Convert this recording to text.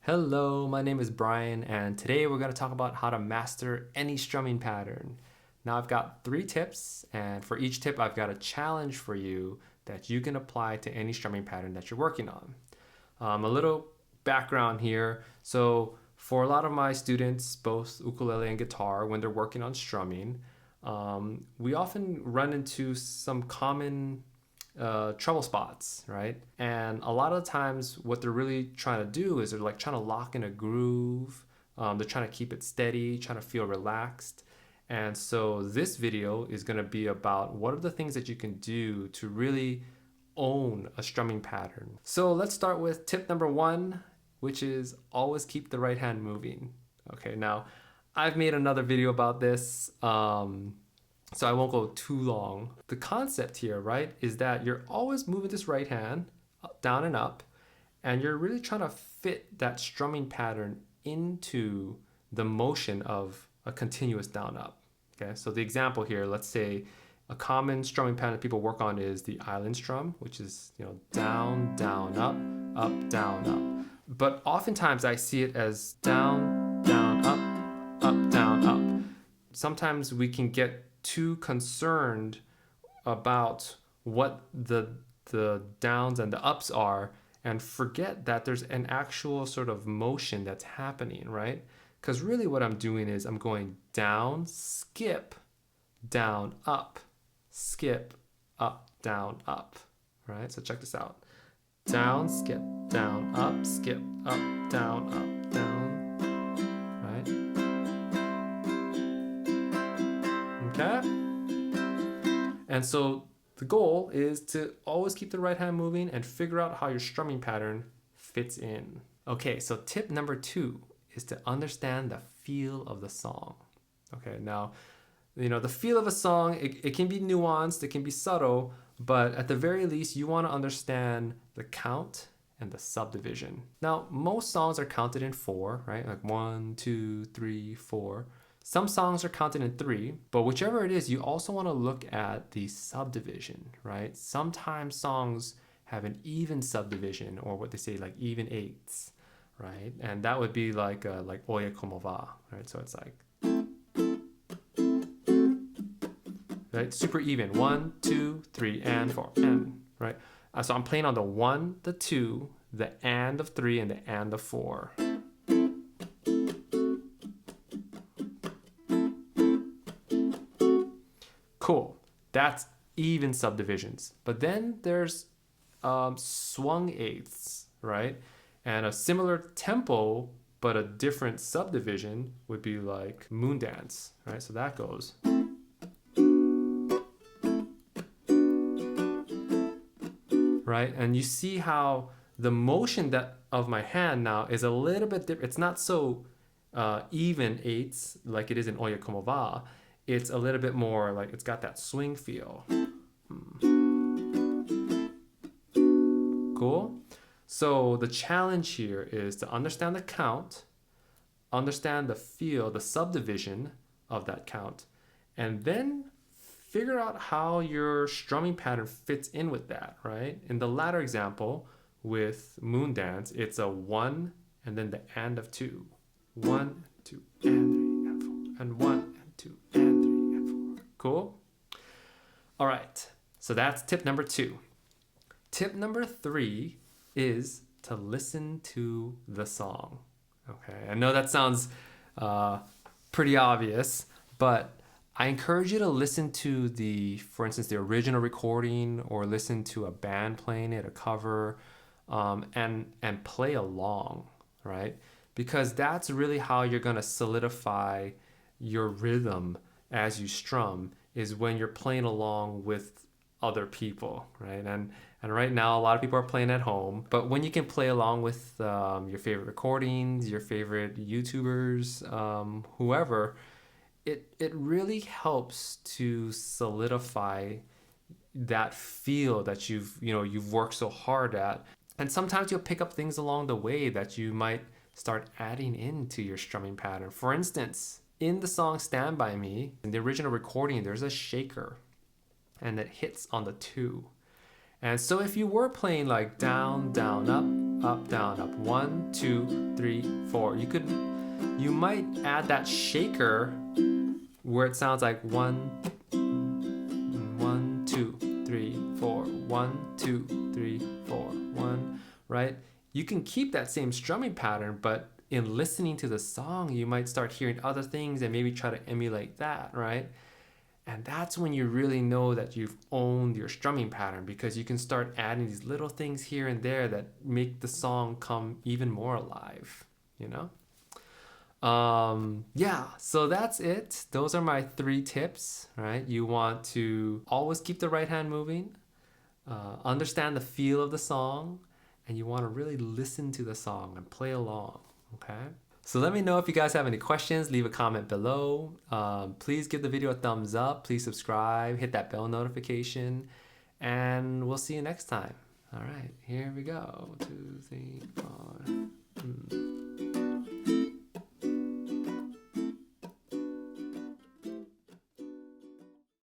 Hello, my name is Brian, and today we're going to talk about how to master any strumming pattern. Now, I've got 3 tips, and for each tip, I've got a challenge for you that you can apply to any strumming pattern that you're working on. A little background here. So, for a lot of my students, both ukulele and guitar, when they're working on strumming, we often run into some common trouble spots, right? And a lot of the times, what they're really trying to do is they're like trying to lock in a groove. They're trying to keep it steady, trying to feel relaxed. And so this video is going to be about what are the things that you can do to really own a strumming pattern. So let's start with tip number 1, which is always keep the right hand moving. Okay, now I've made another video about this. So I won't go too long. The concept here, right, is that you're always moving this right hand down and up, and you're really trying to fit that strumming pattern into the motion of a continuous down up. Okay, so the example here, let's say a common strumming pattern that people work on is the island strum, which is, down, down, up, down, up. But oftentimes I see it as down, down, up, down, up. Sometimes we can get too concerned about what the downs and the ups are and forget that there's an actual sort of motion that's happening, right? Because really what I'm doing is I'm going down, skip, down, up, skip, up, down, up, right? So check this out. Down, skip, down, up, skip, up, down, right? Okay? And so the goal is to always keep the right hand moving and figure out how your strumming pattern fits in. Okay, so tip number 2 is to understand the feel of the song. Okay, now, the feel of a song, it can be nuanced, it can be subtle, but at the very least, you want to understand the count and the subdivision. Now, most songs are counted in 4, right? Like 1, 2, 3, 4. Some songs are counted in 3, but whichever it is, you also want to look at the subdivision, right? Sometimes songs have an even subdivision, or what they say, like even eighths, right? And that would be like Oye Como Va, right? So it's like, right? Super even. 1, 2, 3, and 4, and, right? So I'm playing on the 1, the 2, the and of 3, and the and of 4. Cool. That's even subdivisions. But then there's swung eighths, right? And a similar tempo, but a different subdivision would be like moon dance, right? So that goes. Right? And you see how the motion that of my hand now is a little bit different. It's not so even eighths like it is in Oye Como Va. It's a little bit more like it's got that swing feel. Cool? So the challenge here is to understand the count, understand the feel, the subdivision of that count, and then figure out how your strumming pattern fits in with that, right? In the latter example with Moon Dance, it's a 1 and then the and of 2. 1, 2, and 3, and 4. And 1, and 2, and 3, and 4. Cool? All right. So that's tip number 2. Tip number 3 is to listen to the song. Okay. I know that sounds pretty obvious, but I encourage you to listen to for instance, the original recording, or listen to a band playing it, a cover, and play along, right? Because that's really how you're going to solidify your rhythm as you strum, is when you're playing along with other people, right? And right now, a lot of people are playing at home, but when you can play along with your favorite recordings, your favorite YouTubers, whoever, it really helps to solidify that feel that you've worked so hard at. And sometimes you'll pick up things along the way that you might start adding into your strumming pattern. For instance, in the song Stand By Me, in the original recording, there's a shaker and it hits on the 2. And so if you were playing like down, down, up, down, up. 1, 2, 3, 4. You might add that shaker where it sounds like 1, 1, 2, 3, 4, 1, 2, 3, 4, 1, right? You can keep that same strumming pattern, but in listening to the song, you might start hearing other things and maybe try to emulate that, right? And that's when you really know that you've owned your strumming pattern, because you can start adding these little things here and there that make the song come even more alive, you know? Yeah, so that's it. Those are my 3 tips, right? You want to always keep the right hand moving, understand the feel of the song, and you want to really listen to the song and play along, okay? So let me know if you guys have any questions. Leave a comment below. Please give the video a thumbs up. Please subscribe, hit that bell notification, and we'll see you next time. All right, here we go. 2, 3, 4.